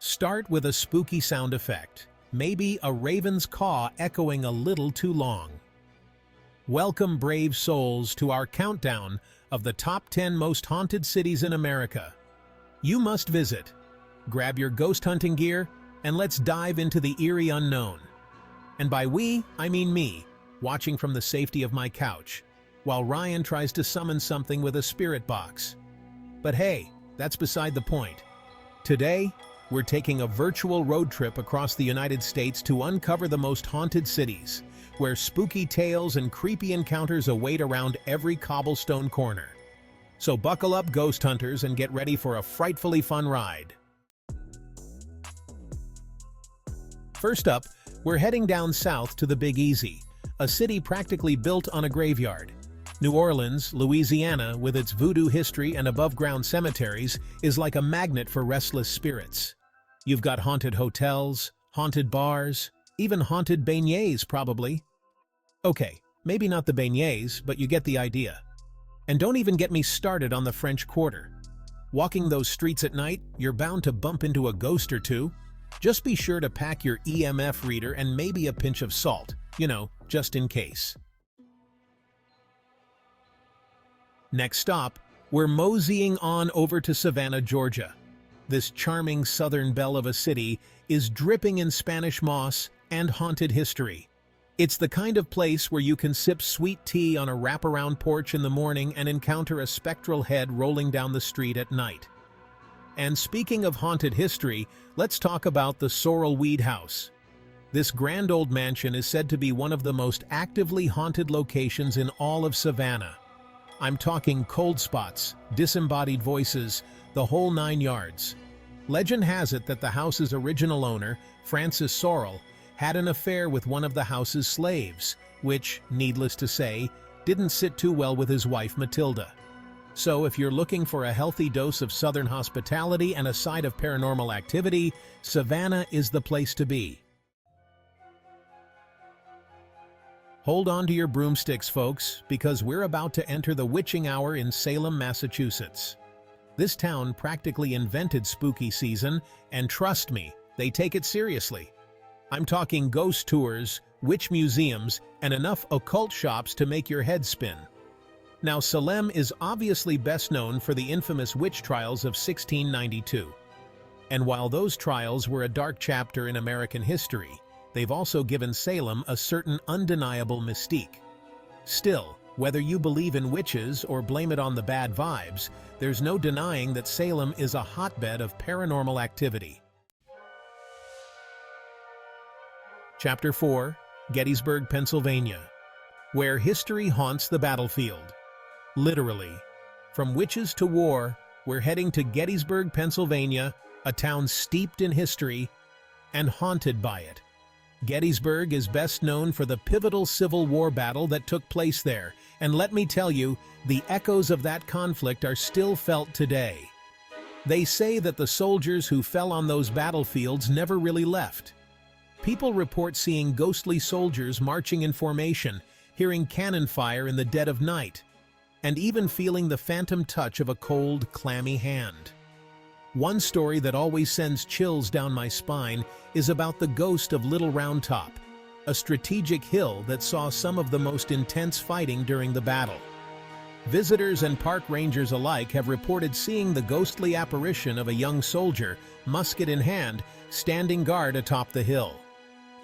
Start with a spooky sound effect, maybe a raven's caw echoing a little too long. Welcome, brave souls, to our countdown of the top 10 most haunted cities in America. You must visit. Grab your ghost hunting gear, and let's dive into the eerie unknown. And by we, I mean me, watching from the safety of my couch, while Ryan tries to summon something with a spirit box. But hey, that's beside the point. Today, we're taking a virtual road trip across the United States to uncover the most haunted cities, where spooky tales and creepy encounters await around every cobblestone corner. So buckle up, ghost hunters, and get ready for a frightfully fun ride. First up, we're heading down south to the Big Easy, a city practically built on a graveyard. New Orleans, Louisiana, with its voodoo history and above-ground cemeteries, is like a magnet for restless spirits. You've got haunted hotels, haunted bars, even haunted beignets, probably. Okay, maybe not the beignets, but you get the idea. And don't even get me started on the French Quarter. Walking those streets at night, you're bound to bump into a ghost or two. Just be sure to pack your EMF reader and maybe a pinch of salt, just in case. Next stop, we're moseying on over to Savannah, Georgia. This charming southern belle of a city is dripping in Spanish moss and haunted history. It's the kind of place where you can sip sweet tea on a wraparound porch in the morning and encounter a spectral head rolling down the street at night. And speaking of haunted history, let's talk about the Sorrel-Weed House. This grand old mansion is said to be one of the most actively haunted locations in all of Savannah. I'm talking cold spots, disembodied voices, the whole 9 yards. Legend has it that the house's original owner, Francis Sorrel, had an affair with one of the house's slaves, which, needless to say, didn't sit too well with his wife Matilda. So if you're looking for a healthy dose of Southern hospitality and a side of paranormal activity, Savannah is the place to be. Hold on to your broomsticks, folks, because we're about to enter the witching hour in Salem, Massachusetts. This town practically invented spooky season, and trust me, they take it seriously. I'm talking ghost tours, witch museums, and enough occult shops to make your head spin. Now, Salem is obviously best known for the infamous witch trials of 1692. And while those trials were a dark chapter in American history, they've also given Salem a certain undeniable mystique. Still, whether you believe in witches or blame it on the bad vibes, there's no denying that Salem is a hotbed of paranormal activity. Chapter 4, Gettysburg, Pennsylvania, where history haunts the battlefield. Literally. From witches to war, we're heading to Gettysburg, Pennsylvania, a town steeped in history and haunted by it. Gettysburg is best known for the pivotal Civil War battle that took place there, and let me tell you, the echoes of that conflict are still felt today. They say that the soldiers who fell on those battlefields never really left. People report seeing ghostly soldiers marching in formation, hearing cannon fire in the dead of night, and even feeling the phantom touch of a cold, clammy hand. One story that always sends chills down my spine is about the ghost of Little Round Top, a strategic hill that saw some of the most intense fighting during the battle. Visitors and park rangers alike have reported seeing the ghostly apparition of a young soldier, musket in hand, standing guard atop the hill.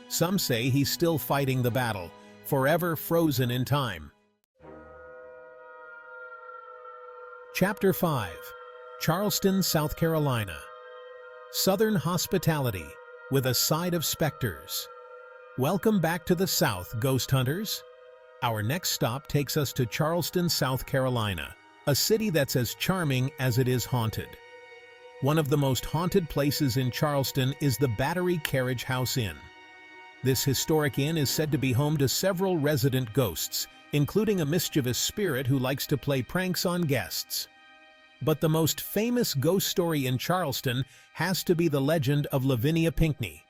Some say he's still fighting the battle, forever frozen in time. Chapter 5, Charleston, South Carolina. Southern hospitality with a side of specters. Welcome back to the South, ghost hunters. Our next stop takes us to Charleston, South Carolina, a city that's as charming as it is haunted. One of the most haunted places in Charleston is the Battery Carriage House Inn. This historic inn is said to be home to several resident ghosts, including a mischievous spirit who likes to play pranks on guests. But the most famous ghost story in Charleston has to be the legend of Lavinia Pinckney.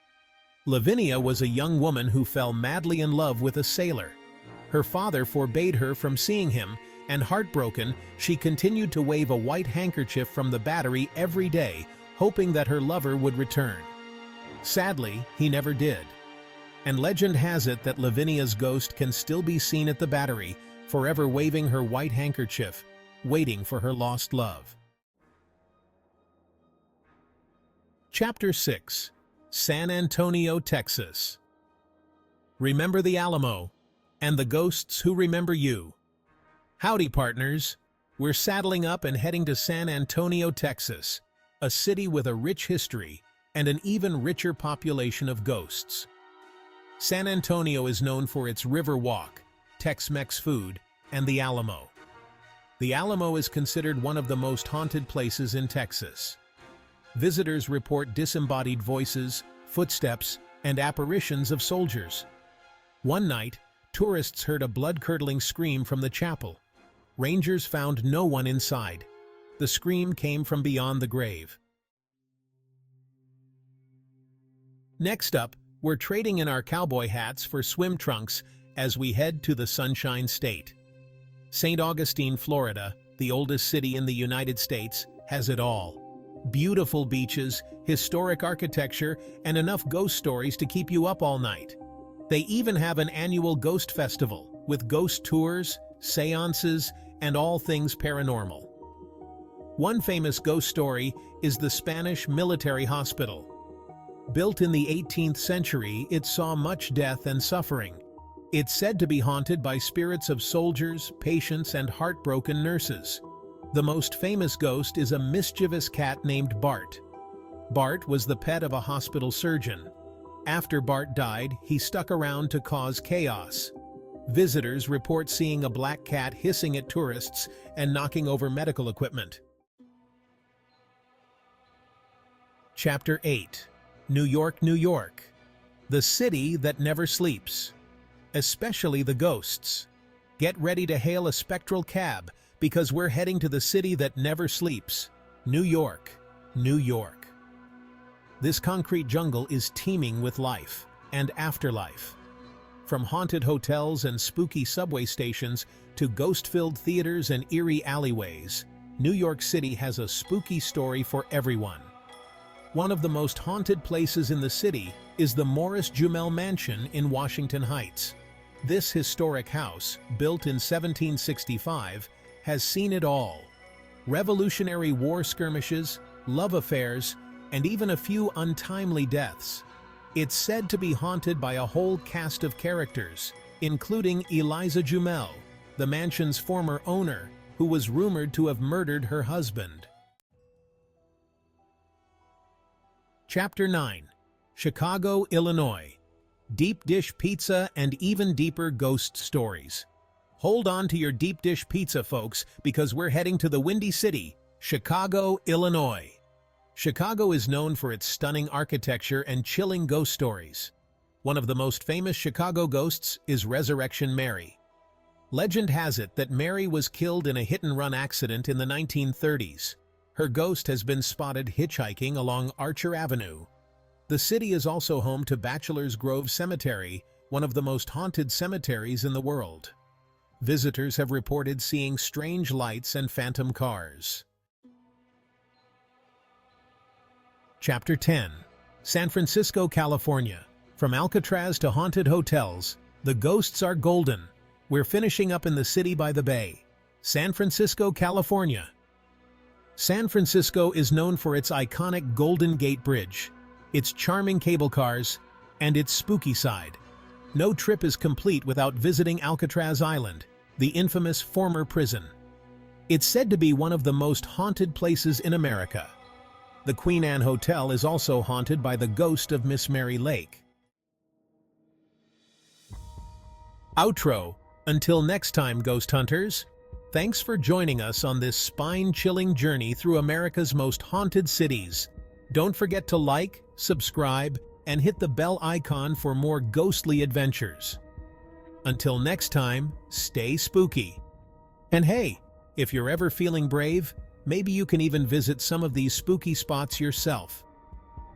Lavinia was a young woman who fell madly in love with a sailor. Her father forbade her from seeing him, and heartbroken, she continued to wave a white handkerchief from the battery every day, hoping that her lover would return. Sadly, he never did. And legend has it that Lavinia's ghost can still be seen at the Battery, forever waving her white handkerchief, waiting for her lost love. Chapter 6. San Antonio, Texas. Remember the Alamo, and the ghosts who remember you. Howdy, partners. We're saddling up and heading to San Antonio, Texas, a city with a rich history and an even richer population of ghosts. San Antonio is known for its river walk, Tex-Mex food, and the Alamo. The Alamo is considered one of the most haunted places in Texas. Visitors report disembodied voices, footsteps, and apparitions of soldiers. One night, tourists heard a blood-curdling scream from the chapel. Rangers found no one inside. The scream came from beyond the grave. Next up, we're trading in our cowboy hats for swim trunks as we head to the Sunshine State. St. Augustine, Florida, the oldest city in the United States, has it all. Beautiful beaches, historic architecture, and enough ghost stories to keep you up all night. They even have an annual ghost festival with ghost tours, seances, and all things paranormal. One famous ghost story is the Spanish military hospital. Built in the 18th century, it saw much death and suffering. It's said to be haunted by spirits of soldiers, patients, and heartbroken nurses. The most famous ghost is a mischievous cat named Bart. Bart was the pet of a hospital surgeon. After Bart died, he stuck around to cause chaos. Visitors report seeing a black cat hissing at tourists and knocking over medical equipment. Chapter 8. New York, New York. The city that never sleeps. Especially the ghosts. Get ready to hail a spectral cab because we're heading to the city that never sleeps. New York, New York. This concrete jungle is teeming with life and afterlife. From haunted hotels and spooky subway stations to ghost-filled theaters and eerie alleyways, New York City has a spooky story for everyone. One of the most haunted places in the city is the Morris Jumel Mansion in Washington Heights. This historic house, built in 1765, has seen it all. Revolutionary War skirmishes, love affairs, and even a few untimely deaths. It's said to be haunted by a whole cast of characters, including Eliza Jumel, the mansion's former owner, who was rumored to have murdered her husband. Chapter 9. Chicago, Illinois. Deep dish pizza and even deeper ghost stories. Hold on to your deep dish pizza, folks, because we're heading to the Windy City, Chicago, Illinois. Chicago is known for its stunning architecture and chilling ghost stories. One of the most famous Chicago ghosts is Resurrection Mary. Legend has it that Mary was killed in a hit-and-run accident in the 1930s. Her ghost has been spotted hitchhiking along Archer Avenue. The city is also home to Bachelor's Grove Cemetery, one of the most haunted cemeteries in the world. Visitors have reported seeing strange lights and phantom cars. Chapter 10. San Francisco, California. From Alcatraz to haunted hotels, the ghosts are golden. We're finishing up in the city by the bay. San Francisco, California. San Francisco is known for its iconic Golden Gate Bridge, its charming cable cars, and its spooky side. No trip is complete without visiting Alcatraz Island, the infamous former prison. It's said to be one of the most haunted places in America. The Queen Anne Hotel is also haunted by the ghost of Miss Mary Lake. Outro. Until next time, ghost hunters. Thanks for joining us on this spine-chilling journey through America's most haunted cities. Don't forget to like, subscribe, and hit the bell icon for more ghostly adventures. Until next time, stay spooky. And hey, if you're ever feeling brave, maybe you can even visit some of these spooky spots yourself.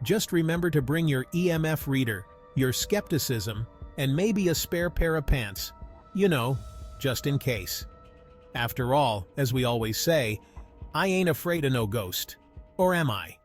Just remember to bring your EMF reader, your skepticism, and maybe a spare pair of pants. You know, just in case. After all, as we always say, I ain't afraid of no ghost. Or am I?